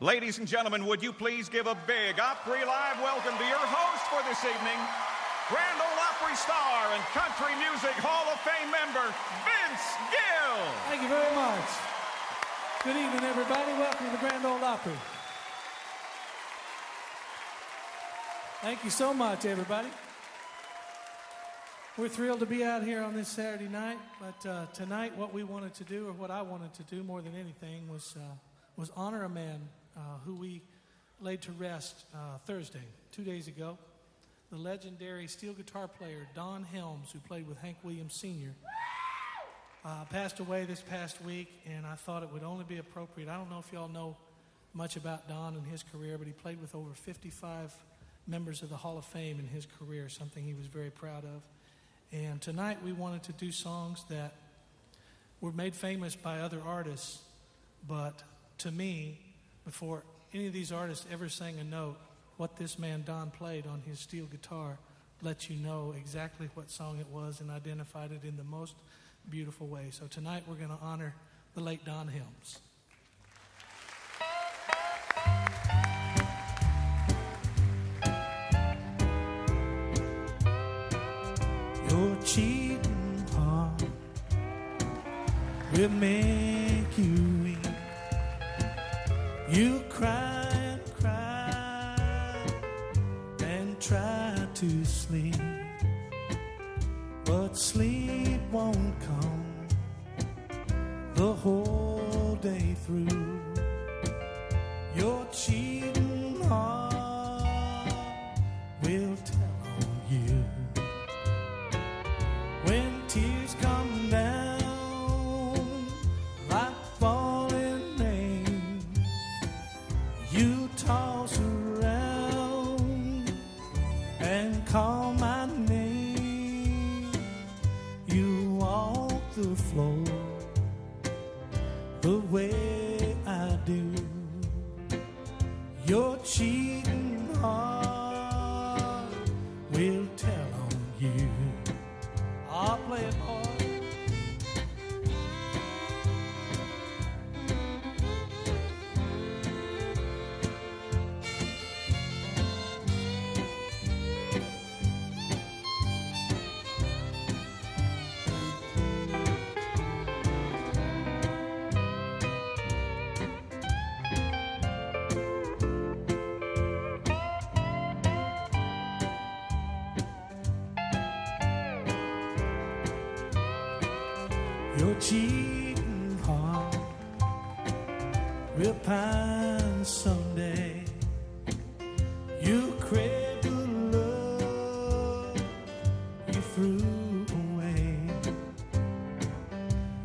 Ladies and gentlemen, would you please give a big Opry Live welcome to your host for this evening, Grand Ole Opry star and Country Music Hall of Fame member, Vince Gill. Thank you very much. Good evening, everybody. Welcome to the Grand Ole Opry. Thank you so much, everybody. We're thrilled to be out here on this Saturday night, but tonight what we wanted to do, or what I wanted to do more than anything, was honor a man who we laid to rest Thursday, 2 days ago. The legendary steel guitar player Don Helms, who played with Hank Williams Sr., passed away this past week, and I thought it would only be appropriate. I don't know if y'all know much about Don and his career, but he played with over 55 members of the Hall of Fame in his career, something he was very proud of. And tonight we wanted to do songs that were made famous by other artists, but to me, before any of these artists ever sang a note, what this man Don played on his steel guitar lets you know exactly what song it was and identified it in the most beautiful way. So tonight we're going to honor the late Don Helms. Your cheating heart will make you weak. You cry and cry and try to sleep, but sleep won't come the whole day through. Your cheating heart will tell on you. When tears come down like falling rain, you toss around and call my name. You walk the floor the way I do. Your cheating heart will tell on you. I'll play it, boy. Your cheating heart will pine someday. You crave the love you threw away.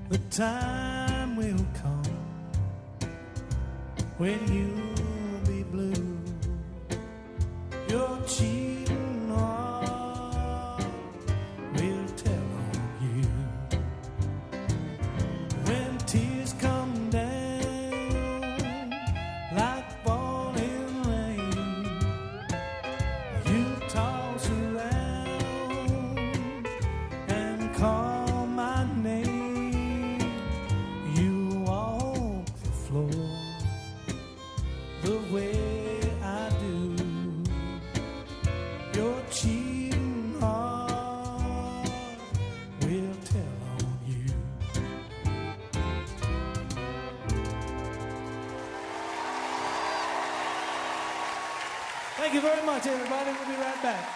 The time will come when you'll be blue. Your cheating heart will tell on you. When tears come down like falling rain, you toss around and call my name. You walk the floor the way I do. Your cheating heart will tell on you. Thank you very much, everybody. We'll be right back.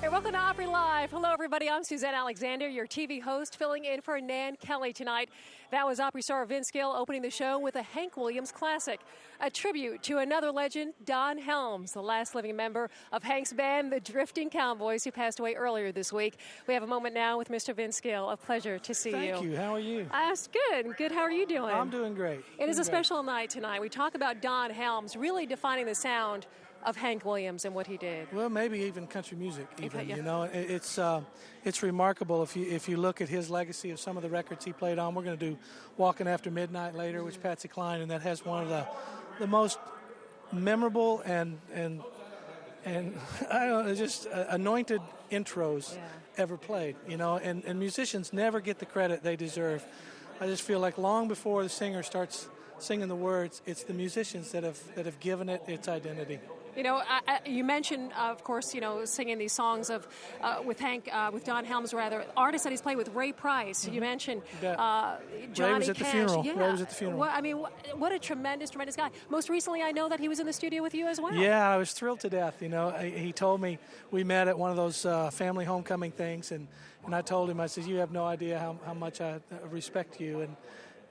Hey, welcome to Opry Live. Hello, everybody. I'm Suzanne Alexander, your TV host, filling in for Nan Kelly tonight. That was Opry star Vince Gill opening the show with a Hank Williams classic, a tribute to another legend, Don Helms, the last living member of Hank's band, the Drifting Cowboys, who passed away earlier this week. We have a moment now with Mr. Vince Gill. A pleasure to see you. Thank you. How are you? That's good. Good. How are you doing? I'm doing great. It is a special night tonight. We talk about Don Helms really defining the sound of Hank Williams and what he did? Well, maybe even country music, even. yeah. You know, it's remarkable if you look at his legacy of some of the records he played on. We're going to do "Walking After Midnight" later, which Patsy Cline, and that has one of the most memorable and I don't know, just anointed intros ever played. You know, and musicians never get the credit they deserve. I just feel like long before the singer starts singing the words, it's the musicians that have given it its identity. You know, you mentioned, of course, you know, singing these songs of with Hank, with Don Helms, rather, artists that he's played with. Ray Price, you mentioned Johnny Ray was at the Cash. funeral. Yeah. Ray was at the funeral. Well, I mean, what a tremendous guy. Most recently, I know that he was in the studio with you as well. Yeah, I was thrilled to death. You know, he told me we met at one of those family homecoming things, and I told him, I said, you have no idea how much I respect you.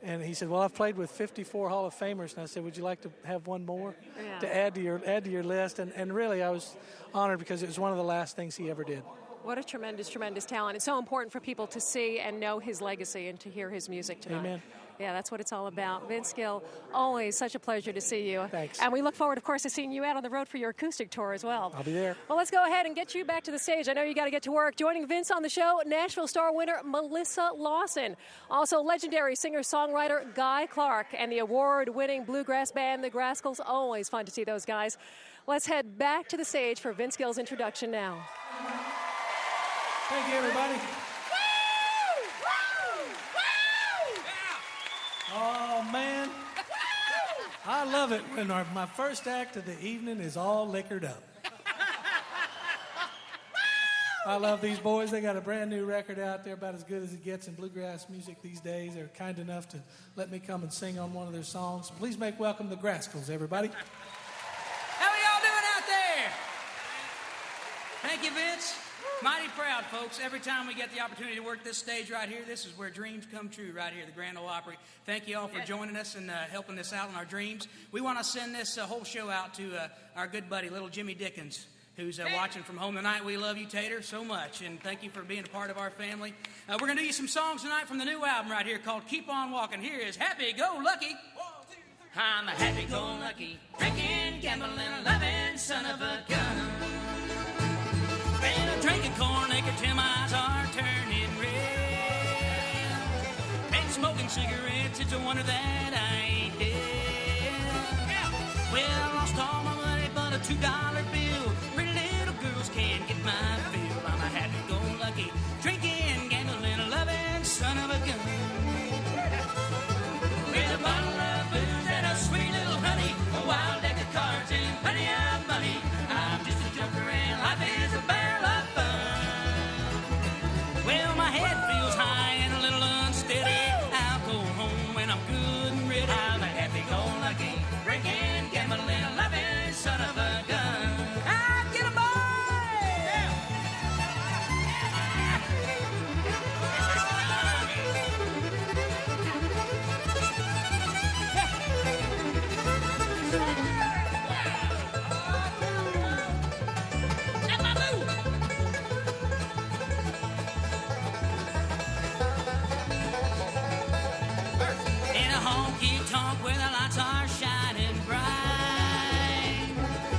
And he said, well, I've played with 54 Hall of Famers. And I said, would you like to have one more to add to your list? And really, I was honored because it was one of the last things he ever did. What a tremendous talent. It's so important for people to see and know his legacy and to hear his music tonight. Amen. Yeah, that's what it's all about. Vince Gill, always such a pleasure to see you. Thanks. And we look forward, of course, to seeing you out on the road for your acoustic tour as well. I'll be there. Well, let's go ahead and get you back to the stage. I know you got to get to work. Joining Vince on the show, Nashville Star winner Melissa Lawson. Also, legendary singer-songwriter Guy Clark and the award-winning bluegrass band, the Grascals. Always fun to see those guys. Let's head back to the stage for Vince Gill's introduction now. Thank you, everybody. Oh, man. I love it when my first act of the evening is all liquored up. I love these boys. They got a brand new record out there, about as good as it gets in bluegrass music these days. They're kind enough to let me come and sing on one of their songs. Please make welcome the Grascals, everybody. How are y'all doing out there? Thank you, Vince. Mighty proud, folks. Every time we get the opportunity to work this stage right here, this is where dreams come true right here, the Grand Ole Opry. Thank you all for joining us and helping us out in our dreams. We want to send this whole show out to our good buddy, little Jimmy Dickens, who's watching from home tonight. We love you, Tater, so much, and thank you for being a part of our family. We're going to do you some songs tonight from the new album right here called Keep On Walking. Here is Happy Go Lucky. I'm a happy-go-lucky, drinking, gambling, loving son of a gun. Been a drinking corn liquor till my eyes are turning red. Been smoking cigarettes, it's a wonder that I ain't dead. Well, I lost all my money but a $2 bill. Pretty little girls can't get my fill. I'm a happy-go-lucky, drinking, gambling, loving son of a gun. With a bottle of booze and a sweet little honey, a wild deck of cards and plenty of money. I'm just a joker and life is a barrel of fun. Well, my head feels high and a little unsteady. I'll go home when I'm good and ready. I'm a happy-go-lucky, drinking, gambling, loving son of a gun. Ah, get 'em, boy! In a honky-tonk where the lights are shining bright,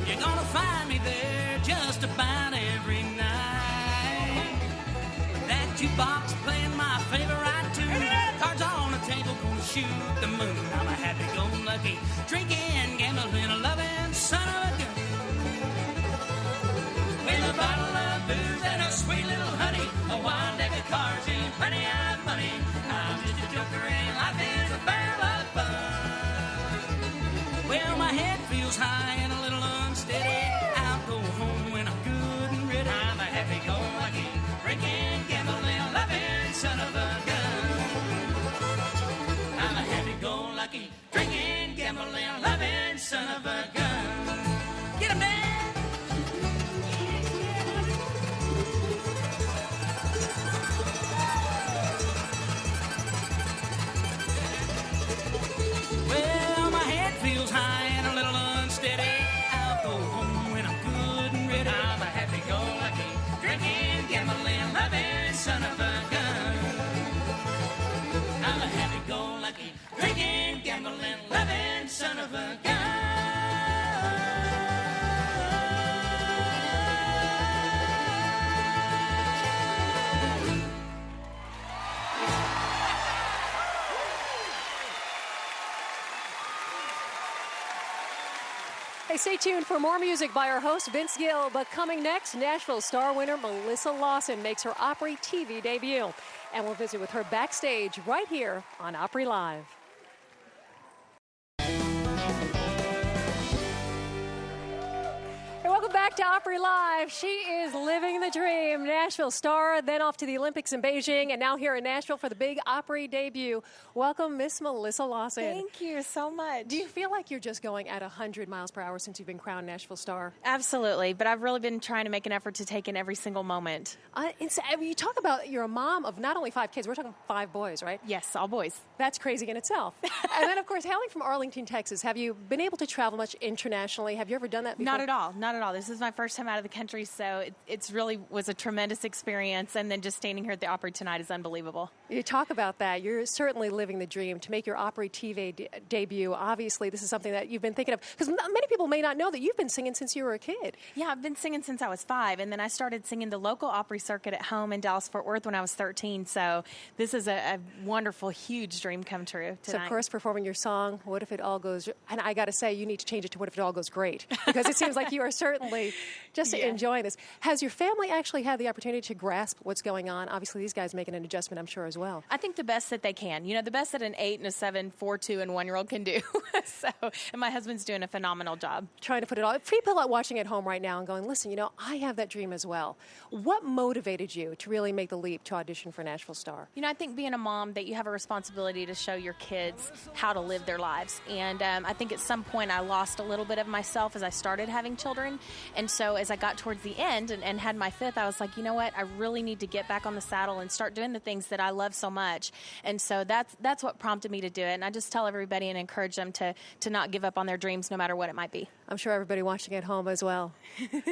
you're gonna find me there just about every night. That jukebox playing my favorite tune, cards on the table gonna shoot the moon. I'm a happy-go-lucky, drinking, gambling, loving son of a gun. With a bottle of booze and a sweet little honey, a wild deck of cards and plenty of money. I'm just a joker and life is a barrel of fun. Well, my head feels high and a little unsteady. I'll go home when I'm good and ready. I'm a happy-go-lucky, drinking, gambling, loving son of a gun. I'm a happy-go-lucky, drinking, gambling, loving son of a gun. Get 'em, man! Hey, stay tuned for more music by our host, Vince Gill. But coming next, Nashville star winner Melissa Lawson makes her Opry TV debut. And we'll visit with her backstage right here on Opry Live. Hey, welcome back to Opry Live. She is living the dream. Nashville star, then off to the Olympics in Beijing, and now here in Nashville for the big Opry debut. Welcome, Miss Melissa Lawson. Thank you so much. Do you feel like you're just going at 100 miles per hour since you've been crowned Nashville star? Absolutely, but I've really been trying to make an effort to take in every single moment. You talk about you're a mom of not only 5 kids, we're talking 5 boys, right? Yes, all boys. That's crazy in itself. And then, of course, hailing from Arlington, Texas, have you been able to travel much internationally? Have you ever done that before? Not at all, not at all. This is my first time out of the country, so it's really was a tremendous experience, and then just standing here at the Opry tonight is unbelievable. You talk about that. You're certainly living the dream to make your Opry TV debut. Obviously, this is something that you've been thinking of, because many people may not know that you've been singing since you were a kid. Yeah, I've been singing since I was 5, and then I started singing the local Opry circuit at home in Dallas-Fort Worth when I was 13, so this is a wonderful, huge dream come true tonight. So, of course, performing your song, What If It All Goes... And I got to say, you need to change it to What If It All Goes Great, because it seems like you are certainly just enjoying this. Has your family actually had the opportunity to grasp what's going on? Obviously, these guys making an adjustment, I'm sure, as well. I think the best that they can. You know, the best that an 8 and a 7, 4, 2, and 1-year-old can do. And my husband's doing a phenomenal job. Trying to put it all. People are watching at home right now and going, listen, I have that dream as well. What motivated you to really make the leap to audition for Nashville Star? I think being a mom, that you have a responsibility to show your kids how to live their lives. And I think at some point I lost a little bit of myself as I started having children. And so as I got towards the end and had my 5th, I was like, you know what? I really need to get back on the saddle and start doing the things that I love so much. And so that's what prompted me to do it. And I just tell everybody and encourage them to not give up on their dreams no matter what it might be. I'm sure everybody watching at home as well.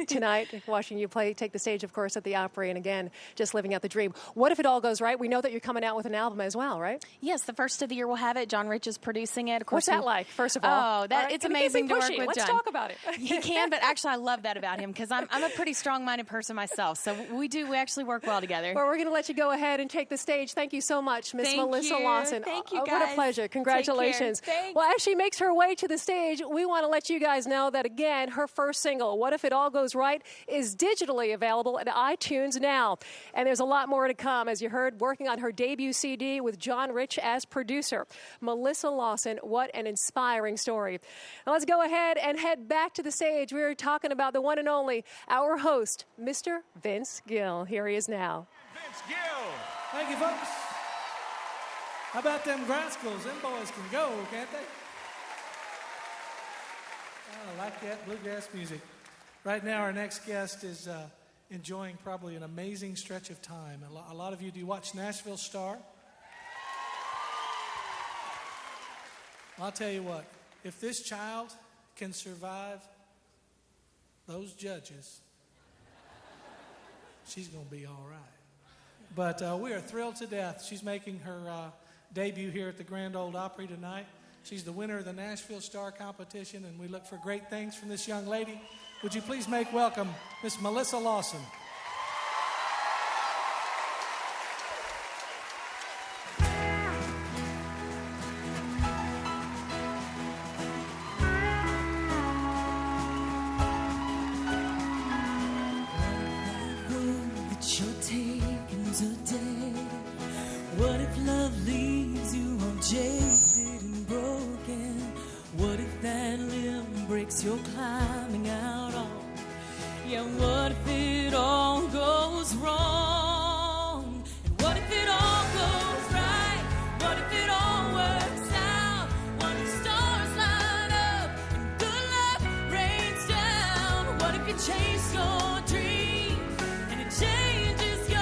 Tonight, watching you take the stage, of course, at the Opry, and again, just living out the dream. What if it all goes right? We know that you're coming out with an album as well, right? Yes, the first of the year we'll have it. John Rich is producing it. Of course, what's that like, first of all? Oh, it's amazing to work with Let's John. talk about it. He can, but actually I love that about him, because I'm a pretty strong-minded person myself. So we actually work well together. Well, we're going to let you go ahead and take the stage. Thank you so much, Miss Melissa Lawson. Thank you, guys. What a pleasure. Congratulations. Well, as she makes her way to the stage, we want to let you guys know that, again, her first single, What If It All Goes Right, is digitally available at iTunes now. And there's a lot more to come, as you heard, working on her debut CD with John Rich as producer. Melissa Lawson, what an inspiring story. Now let's go ahead and head back to the stage. We're talking about the one and only, our host, Mr. Vince Gill. Here he is now. Vince Gill. Thank you, folks. How about them Grascals? Them boys can go, can't they? I like that bluegrass music. Right now, our next guest is enjoying probably an amazing stretch of time. A lot of you, do you watch Nashville Star? I'll tell you what, if this child can survive those judges, she's going to be all right. But we are thrilled to death. She's making her debut here at the Grand Ole Opry tonight. She's the winner of the Nashville Star competition, and we look for great things from this young lady. Would you please make welcome Miss Melissa Lawson. What if love leaves you all jaded and broken? What if that limb breaks your climbing out on? Yeah, what if it all goes wrong? And what if it all goes right? What if it all works out? What if stars line up and good luck rains down? What if you chase your dreams and it changes your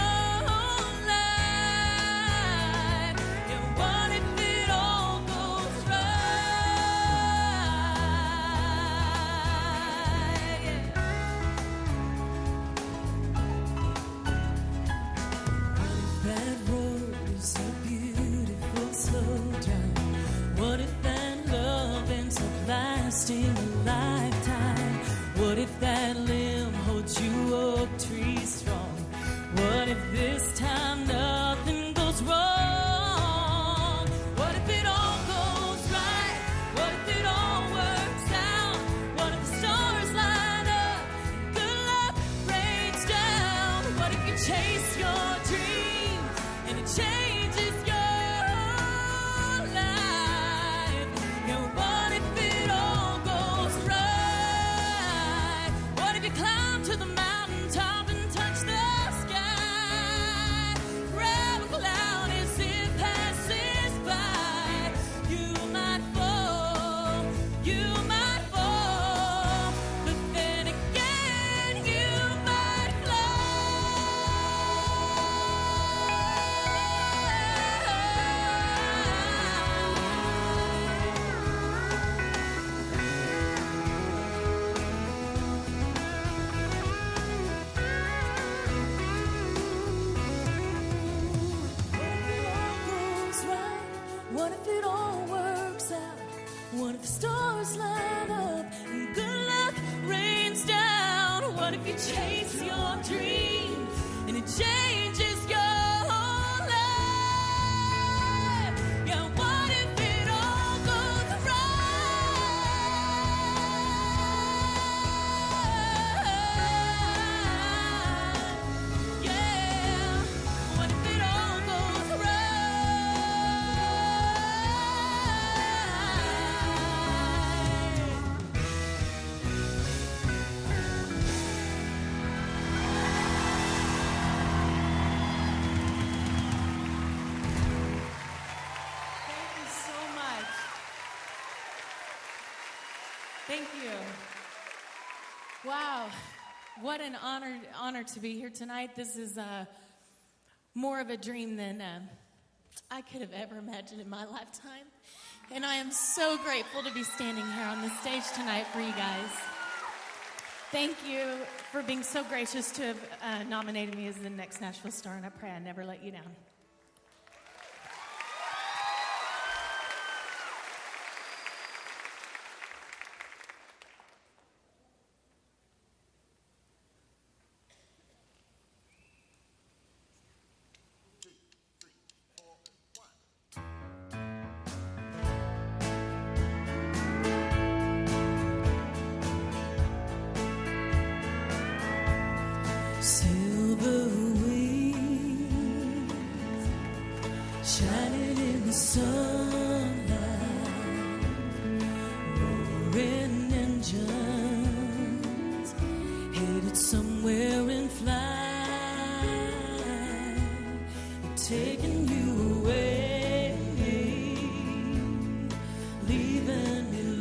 Wow, what an honor to be here tonight. This is more of a dream than I could have ever imagined in my lifetime. And I am so grateful to be standing here on the stage tonight for you guys. Thank you for being so gracious to have nominated me as the next Nashville Star, and I pray I never let you down. Silver wings shining in the sunlight, roaring engines headed somewhere in flight, taking you away, leaving me